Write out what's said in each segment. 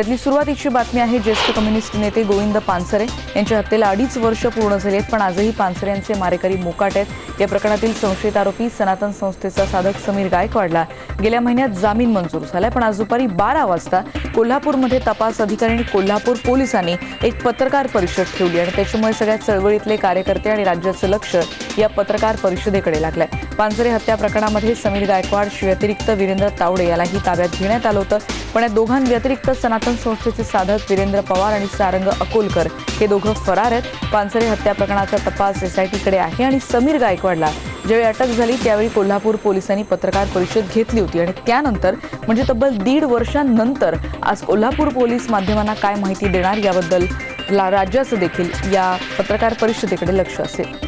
त्यातली सुरुवातीची बातमी आहे ज्येष्ठ कम्युनिस्ट नेते गोविंद पानसरे यांच्या हत्येला 2.5 वर्ष पूर्ण झाली आहेत, पण आजही पानसरे यांचे मारेकरी मोकाट आहेत। या प्रकरणातील संशयित आरोपी सनातन संस्थेचा साधक समीर गायकवाडला गेल्या महिन्यात जामीन मंजूर झालाय, पण आज दुपारी 12 वाजता कोल्हापूरमध्ये तपास अधिकारी आणि कोल्हापूर पोलिसांनी एक पत्रकार परिषद ठेवली आणि त्याच्यामुळे सगळ्या चळवळीतले कार्यकर्ते आणि राज्याचं लक्ष या पत्रकार परिषदेकडे लागलंय। पानसरे हत्या प्रकरणामध्ये समीर गायकवाड व्यतिरिक्त वीरेंद्र तावडे यालाही ताब्यात घेण्यात आलं होतं, पण या दोघांव्यतिरिक्त सनातन संस्थेचे साधक वीरेंद्र पवार आणि सारंग अकोलकर हे दोघं फरार आहेत। पानसरे हत्या प्रकरणाचा तपास SITकडे आहे आणि समीर गायकवाडला ज्यावेळी अटक झाली त्यावेळी कोल्हापूर पोलिसांनी पत्रकार परिषद घेतली होती आणि त्यानंतर म्हणजे तब्बल 1.5 वर्षांनंतर आज कोल्हापूर पोलीस माध्यमांना काय माहिती देणार याबद्दल राज्याचं देखील या पत्रकार परिषदेकडे लक्ष असेल।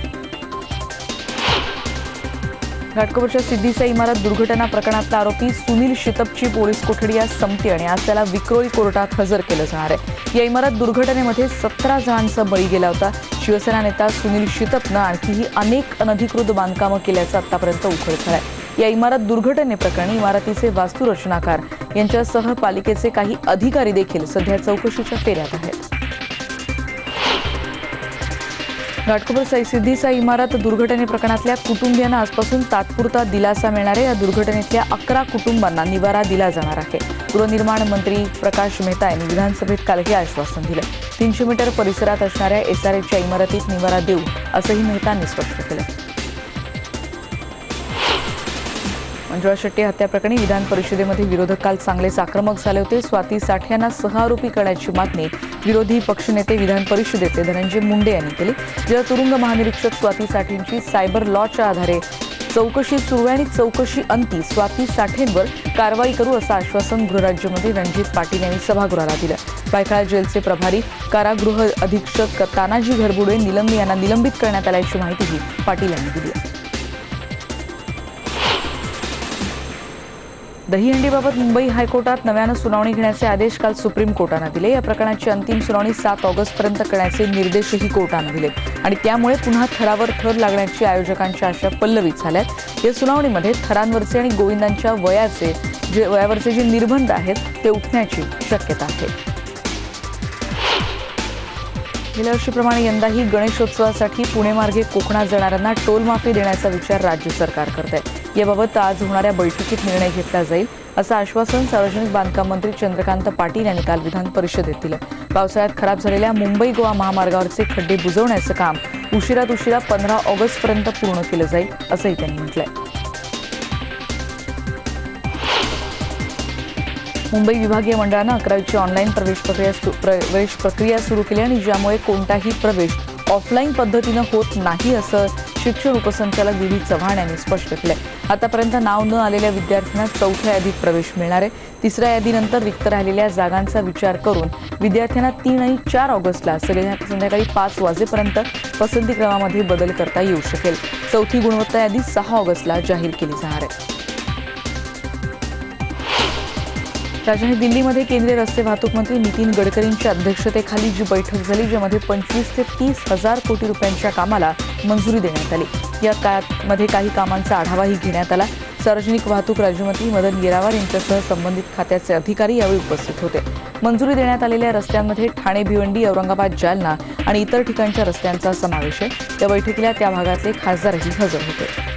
घाटकोपरच्या सिद्धीचा इमारत दुर्घटना प्रकरणातला आरोपी सुनील शितपची पोलीस कोठडी आज संपते आणि आज त्याला विक्रोळी कोर्टात हजर केलं जाणार आहे। या इमारत दुर्घटनेमध्ये 17 जणांचा बळी गेला होता। शिवसेना नेता सुनील शितपनं आणखीही अनेक अनधिकृत बांधकामं केल्याचं आतापर्यंत उघड झालंय। या इमारत दुर्घटनेप्रकरणी इमारतीचे वास्तुरचनाकार यांच्यासह पालिकेचे काही अधिकारी देखील सध्या चौकशीच्या फेऱ्यात आहेत। घाटकोपर सिद्धीचा इमारत दुर्घटने प्रकरणातल्या कुटुंबियांना आजपासून तात्पुरता दिलासा मिळणार आहे। या दुर्घटनेतल्या 11 कुटुंबांना निवारा दिला जाणार आहे। गृहनिर्माण मंत्री प्रकाश मेहता यांनी विधानसभेत काल हे आश्वासन दिलं। 300 मीटर परिसरात असणाऱ्या SRAच्या इमारतीत निवारा देऊ असंही मेहतांनी स्पष्ट केलं। मंजुळा शेट्टी हत्या प्रकरणी विधान परिषदेमध्ये विरोधक काल चांगलेच आक्रमक झाले होते। स्वाती साठे यांना सहआरोपी करण्याची मागणी विरोधी पक्षनेते विधान परिषदेचे धनंजय मुंडे यांनी केली। जेव्हा तुरुंग महानिरीक्षक स्वाती साठेंची सायबर लॉच्या आधारे चौकशी सुरू आहे आणि चौकशी अंती स्वाती साठेंवर कारवाई करू असं आश्वासन गृहराज्यमंत्री रणजित पाटील यांनी सभागृहाला दिलं। पायखाळा जेलचे प्रभारी कारागृह अधीक्षक तानाजी घरबुडे निलंबी यांना निलंबित करण्यात आल्याची माहितीही पाटील यांनी दिली। दहीहंडीबाबत मुंबई हायकोर्टात नव्यानं सुनावणी घेण्याचे आदेश काल सुप्रीम कोर्टानं दिले। या प्रकरणाची अंतिम सुनावणी 7 ऑगस्टपर्यंत करण्याचे निर्देशही कोर्टानं दिले आणि त्यामुळे पुन्हा थरावर थर लागण्याची आयोजकांच्या आशा पल्लवित झाल्यात। या सुनावणीमध्ये थरांवरचे आणि गोविंदांच्या वयावरचे जे निर्बंध आहेत ते उठण्याची शक्यता आहे। गेल्या वर्षीप्रमाणे यंदाही गणेशोत्सवासाठी पुणे मार्गे कोकणात जाणाऱ्यांना टोल माफी देण्याचा विचार राज्य सरकार करत आहे। याबाबत आज होणाऱ्या बैठकीत निर्णय घेतला जाईल असं आश्वासन सार्वजनिक बांधकाम मंत्री चंद्रकांत पाटील यांनी काल विधान परिषदेत दिलं। पावसाळ्यात खराब झालेल्या मुंबई गोवा महामार्गावरचे खड्डे बुजवण्याचं काम उशिरात उशिरा 15 ऑगस्टपर्यंत पूर्ण केलं जाईल असंही त्यांनी म्हटलंय। मुंबई विभागीय मंडळानं 11वीची ऑनलाईन प्रवेश प्रक्रिया सुरू केली आणि ज्यामुळे कोणताही प्रवेश ऑफलाईन पद्धतीनं होत नाही असं शिक्षण उपसंचालक विधी चव्हाण यांनी स्पष्ट केलंय। आतापर्यंत नाव न आलेल्या विद्यार्थ्यांना 4थ्या यादीत प्रवेश मिळणार आहे। 3ऱ्या यादीनंतर रिक्त राहिलेल्या जागांचा विचार करून विद्यार्थ्यांना 3 आणि 4 ऑगस्टला संध्याकाळी 5 वाजेपर्यंत पसंतीक्रमामध्ये बदल करता येऊ शकेल। 4थी गुणवत्ता यादी 6 ऑगस्टला जाहीर केली जाणार आहे। राजधानी दिल्लीमध्ये केंद्रीय रस्ते वाहतूक मंत्री नितीन गडकरींच्या अध्यक्षतेखाली जी बैठक झाली ज्यामध्ये 25 ते 30 हजार कोटी रुपयांच्या कामाला मंजुरी देण्यात आली। या काळामध्ये काही कामांचा आढावाही घेण्यात आला। सार्वजनिक वाहतूक राज्यमंत्री मदन येरावार यांच्यासह संबंधित खात्याचे अधिकारी यावेळी उपस्थित होते। मंजुरी देण्यात आलेल्या रस्त्यांमध्ये ठाणे भिवंडी औरंगाबाद जालना आणि इतर ठिकाणच्या रस्त्यांचा समावेश आहे। या बैठकीला त्या भागातले खासदारही हजर होते।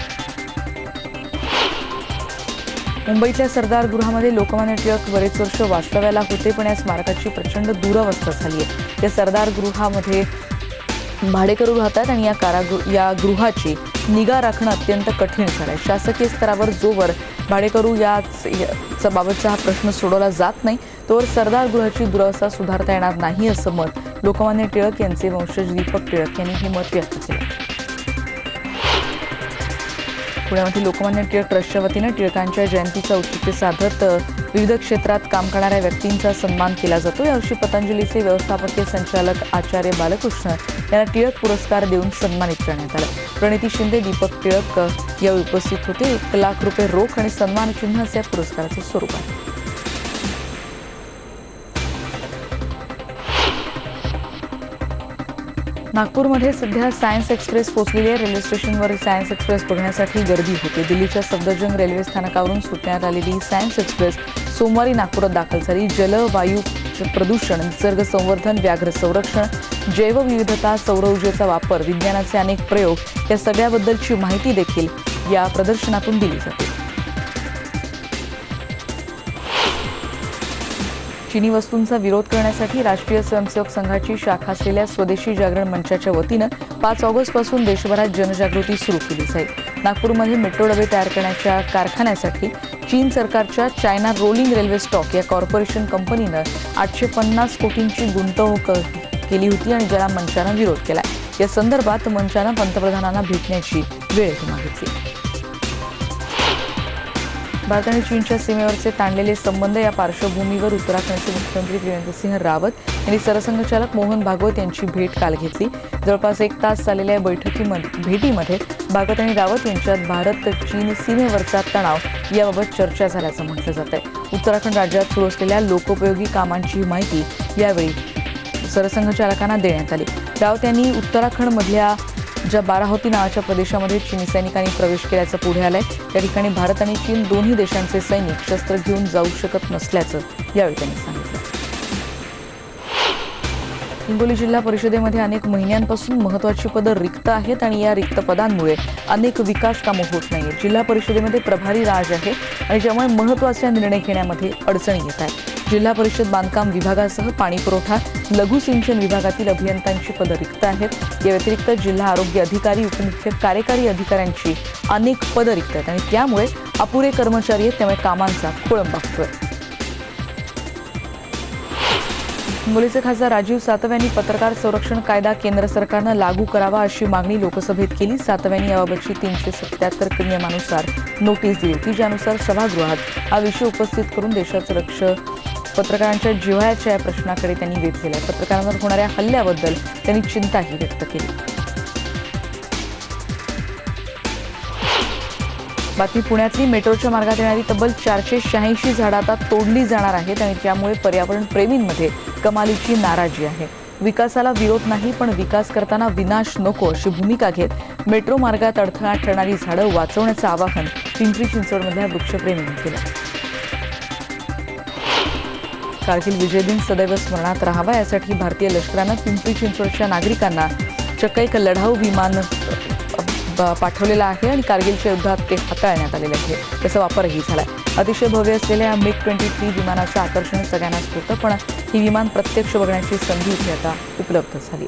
मुंबईतल्या सरदार गृहामध्ये लोकमान्य टिळक बरेच वर्ष वास्तव्याला होते, पण या स्मारकाची प्रचंड दुरावस्था झाली आहे। या सरदार गृहामध्ये भाडेकरू राहतात आणि या गृहाची निगा राखणं अत्यंत कठीण झालंय। शासकीय स्तरावर जोवर भाडेकरू याचा बाबतचा हा प्रश्न सोडवला जात नाही तोवर सरदार गृहाची दुरावस्था सुधारता येणार नाही असं मत लोकमान्य टिळक यांचे वंशज दीपक टिळक यांनी हे मत व्यक्त केलं। पुण्यामध्ये लोकमान्य टिळक ट्रस्टच्या वतीनं टिळकांच्या जयंतीचं औचित्य साधत विविध क्षेत्रात काम करणाऱ्या व्यक्तींचा सन्मान केला जातो। यावर्षी पतंजलीचे व्यवस्थापकीय संचालक आचार्य बालकृष्ण यांना टिळक पुरस्कार देऊन सन्मानित करण्यात आलं। प्रणिती शिंदे, दीपक टिळक यावेळी उपस्थित होते। 1 लाख रुपये रोख आणि सन्मानचिन्ह असं या पुरस्काराचं स्वरूप आहे। नागपूरमध्ये सध्या सायन्स एक्सप्रेस पोहोचलेली आहे। रेल्वे स्टेशनवर सायन्स एक्सप्रेस बघण्यासाठी गर्दी होती। दिल्लीच्या सफदरजंग रेल्वे स्थानकावरून सुटण्यात आलेली सायन्स एक्सप्रेस सोमवारी नागपुरात दाखल झाली। जल, वायू, प्रदूषण, निसर्ग संवर्धन, व्याघ्र संरक्षण, जैवविविधता, सौर ऊर्जेचा वापर, विज्ञानाचे अनेक प्रयोग या सगळ्याबद्दलची माहिती देखील या प्रदर्शनातून दिली जाते. चीनी वस्तूंचा विरोध करण्यासाठी राष्ट्रीय स्वयंसेवक संघाची शाखा असलेल्या स्वदेशी जागरण मंचाच्या वतीनं 5 ऑगस्टपासून देशभरात जनजागृती सुरू केली जाईल. नागपूरमध्ये मेट्रो डबे तयार करण्याच्या कारखान्यासाठी चीन सरकारच्या चायना रोलिंग रेल्वे स्टॉक या कॉर्पोरेशन कंपनीनं 850 कोटींची गुंतवणूक केली होती आणि ज्याला मंचानं विरोध केला. या संदर्भात मंचानं पंतप्रधानांना भेटण्याची वेळ मागितली. भारत आणि चीनच्या सीमेवरचे ताणलेले संबंध या पार्श्वभूमीवर उत्तराखंडचे मुख्यमंत्री त्रिवेंद्र सिंह रावत यांनी सरसंघचालक मोहन भागवत यांची भेट काल घेतली. जवळपास 1 तास चाललेल्या भेटीमध्ये भागवत आणि रावत यांच्यात भारत चीन सीमेवरचा तणाव याबाबत चर्चा झाल्याचं म्हटलं जात आहे. उत्तराखंड राज्यात सुरू असलेल्या लोकोपयोगी कामांची माहिती यावेळी सरसंघचालकांना देण्यात आली. रावत यांनी उत्तराखंडमधल्या ज्या बाराहोती नावाच्या प्रदेशामध्ये चीनी सैनिकांनी प्रवेश केल्याचं पुढे आलंय त्या ठिकाणी भारत आणि चीन दोन्ही देशांचे सैनिक शस्त्र घेऊन जाऊ शकत नसल्याचं यावेळी त्यांनी सांगितलं. हिंगोली जिल्हा परिषदेमध्ये अनेक महिन्यांपासून महत्त्वाची पदं रिक्त आहेत आणि या रिक्त पदांमुळे अनेक विकास कामं होत नाहीत. जिल्हा परिषदेमध्ये प्रभारी राज आहे आणि ज्यामुळे महत्त्वाचे निर्णय घेण्यामध्ये अडचणी येत आहेत. जिल्हा परिषद बांधकाम विभागासह पाणी पुरवठा, लघु सिंचन विभागातील अभियंत्यांची पदं रिक्त आहेत. या व्यतिरिक्त जिल्हा आरोग्य अधिकारी, उपमुख्य कार्यकारी अधिकाऱ्यांची अनेक पदं रिक्त आहेत आणि त्यामुळे अपुरे कर्मचारी आहेत. त्यामुळे कामांचा खोळंबा होतोय. हिंगोलीचे खासदार राजीव सातव यांनी पत्रकार संरक्षण कायदा केंद्र सरकारनं लागू करावा अशी मागणी लोकसभेत केली. सातव यांनी याबाबतची 377 नियमानुसार नोटीस दिली होती, ज्यानुसार सभागृहात हा विषय उपस्थित करून देशाचं लक्ष पत्रकारांच्या जिव्हाळ्याच्या या प्रश्नाकडे त्यांनी वेधलेलं आहे. पत्रकारांवर होणाऱ्या हल्ल्याबद्दल त्यांनी चिंताही व्यक्त केली. बातमी पुण्यातली. मेट्रोच्या मार्गात येणारी तब्बल 486 झाडं आता तोडली जाणार आहेत आणि त्यामुळे पर्यावरण प्रेमींमध्ये कमालीची नाराजी आहे. विकासाला विरोध नाही, पण विकास करताना विनाश नको अशी भूमिका घेत मेट्रो मार्गात अडथळा ठरणारी झाडं वाचवण्याचं आवाहन पिंपरी चिंचवडमधल्या वृक्षप्रेमींनी केलं. कारगिल विजय दिन सदैव स्मरणात राहावा यासाठी भारतीय लष्करानं पिंपरी चिंचवडच्या नागरिकांना चक्क एक लढाऊ विमान पाठवलेला आहे आणि कारगिलच्या युद्धात ते हाताळण्यात आलेले आहे. त्याचा वापरही झाला. अतिशय भव्य असलेल्या MiG-23 विमानाचं आकर्षण सगळ्यांनाच होतं, पण ही विमान प्रत्यक्ष बघण्याची संधी इथे आता उपलब्ध झाली.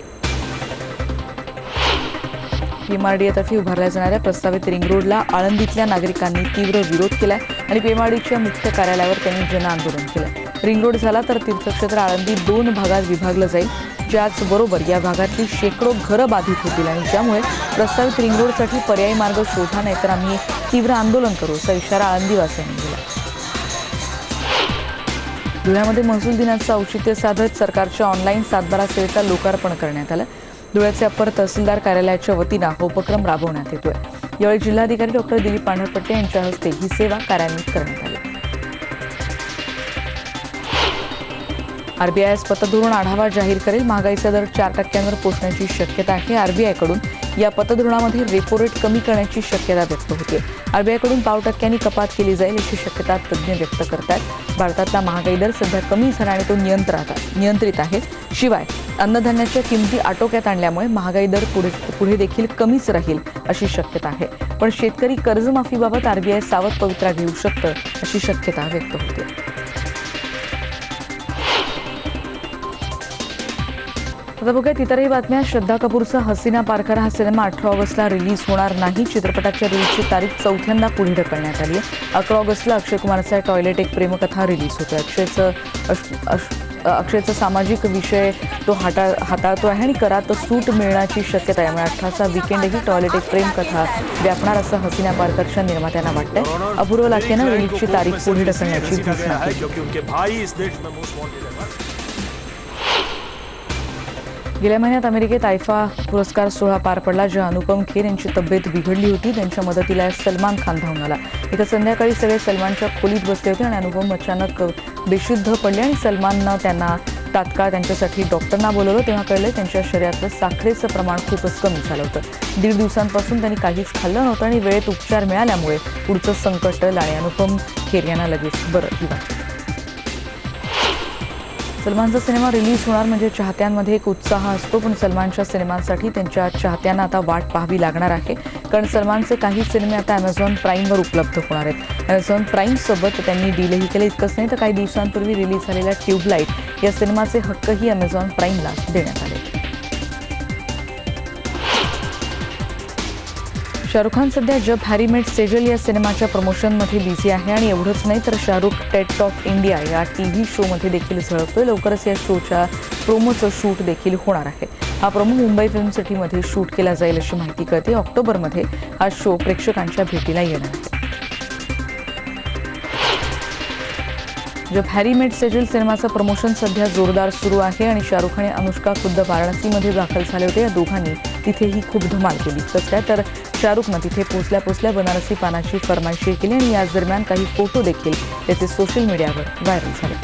PMRDA-तर्फे उभारल्या जाणाऱ्या प्रस्तावित रिंग रोडला आळंदीतल्या नागरिकांनी तीव्र विरोध केलाय आणि PMRDAच्या मुख्य कार्यालयावर त्यांनी जनआंदोलन केलं. रिंग रोड झाला तर तीर्थक्षेत्र आळंदी 2 भागात विभागलं जाईल. त्याचबरोबर या भागातली शेकडो घरं बाधित होतील आणि त्यामुळे प्रस्तावित रिंग रोडसाठी पर्यायी मार्ग शोधा, नाहीतर आम्ही तीव्र आंदोलन करू असा इशारा आळंदीवासियांनी दिला. धुळ्यामध्ये महसूल दिनाचं औचित्य साधत सरकारच्या ऑनलाईन सातबारा सेवेचा लोकार्पण करण्यात आलं. धुळ्याचे अप्पर तहसीलदार कार्यालयाच्या वतीनं हा उपक्रम राबवण्यात येतोय. यावेळी जिल्हाधिकारी डॉक्टर दिलीप पांढरपट्टे यांच्या हस्ते ही सेवा कार्यान्वित करण्यात आली. RBI पतधोरण आढावा जाहीर करेल. महागाईचा दर 4% पोहोचण्याची शक्यता आहे. RBIकडून या पतधोरणामध्ये रेपो रेट कमी करण्याची शक्यता व्यक्त होते. RBIकडून 0.5% कपात केली जाईल अशी शक्यता तज्ज्ञ व्यक्त करतात. भारतातला महागाई दर सध्या कमी झाला आणि तो नियंत्रित आहे. शिवाय अन्नधान्याच्या किमती आटोक्यात आणल्यामुळे महागाई दर पुढे देखील कमीच राहील अशी शक्यता आहे. पण शेतकरी कर्जमाफीबाबत RBI सावध पवित्रा घेऊ शकतं अशी शक्यता व्यक्त होते. आता बघूयात इतरही बातम्या. श्रद्धा कपूरचा हसीना पारकर हा सिनेमा 18 ऑगस्टला रिलीज होणार नाही. चित्रपटाच्या रिलीजची तारीख चौथ्यांदा पुढे ढकलण्यात आली आहे. 11 ऑगस्टला अक्षय कुमारचा टॉयलेट एक प्रेमकथा रिलीज होतोय. अक्षयचा सामाजिक विषय तो हाताळतो आहे आणि करात सूट मिळण्याची शक्यता आहे. त्यामुळे 18चा वीकेंडही टॉयलेट एक प्रेमकथा व्यापणार असं हसीना पारकरच्या निर्मात्यांना वाटतंय. अपूर्व लाखेनं रिलीजची तारीख पुढे ढकलण्याची घोषणा केली. गेल्या महिन्यात अमेरिकेत आयफा पुरस्कार सोहळा पार पडला, ज्या अनुपम खेर यांची तब्येत बिघडली होती. त्यांच्या मदतीला सलमान खान धावून आला. एका संध्याकाळी सगळे सलमानच्या खोलीत बसले होते आणि अनुपम अचानक बेशुद्ध पडले आणि सलमाननं त्यांना तात्काळ त्यांच्यासाठी डॉक्टरना बोलवलं. तेव्हा कळलं त्यांच्या शरीरातलं साखरेचं प्रमाण खूपच कमी झालं होतं. 1.5 दिवसांपासून त्यांनी काहीच खाल्लं नव्हतं आणि वेळेत उपचार मिळाल्यामुळे पुढचं संकट टळलं आणि अनुपम खेर यांना लगेच बरंही वाटलं. सलमानचा सिनेमा रिलीज होणार म्हणजे चाहत्यांमध्ये एक उत्साह असतो, पण सलमानच्या सिनेमांसाठी त्यांच्या चाहत्यांना आता वाट पाहावी लागणार आहे. कारण सलमानचे काही सिनेमे आता अमेझॉन प्राईमवर उपलब्ध होणार आहेत. अमेझॉन प्राईमसोबत त्यांनी डीलही केलं. इतकंच नाही तर काही दिवसांपूर्वी रिलीज झालेल्या ट्यूबलाईट या सिनेमाचे हक्कही अमेझॉन प्राईमला देण्यात आले. शाहरुख खान सध्या जब हॅरी मेट सेजल या सिनेमाच्या प्रमोशनमध्ये बिझी आहे आणि एवढंच नाही तर शाहरुख टेड टॉक इंडिया या टीव्ही शोमध्ये देखील झळकतोय. लवकरच या शोच्या प्रोमोचं शूट देखील होणार आहे. हा प्रोमो मुंबई फिल्म सिटीमध्ये शूट केला जाईल अशी माहिती कळते. ऑक्टोबरमध्ये हा शो प्रेक्षकांच्या भेटीला येणार आहे. जब हॅरी मेट सेजल सिनेमाचं प्रमोशन सध्या जोरदार सुरू आहे आणि शाहरुख आणि अनुष्का खुद्द वाराणसीमध्ये दाखल झाले होते. या दोघांनी तिथेही खूप धमाल केली. तसं काय तर शाहरुखनं तिथे पोचल्या बनारसी पानाची फरमाईश केली आणि याच दरम्यान काही फोटो देखील त्याचे सोशल मीडियावर व्हायरल झाले.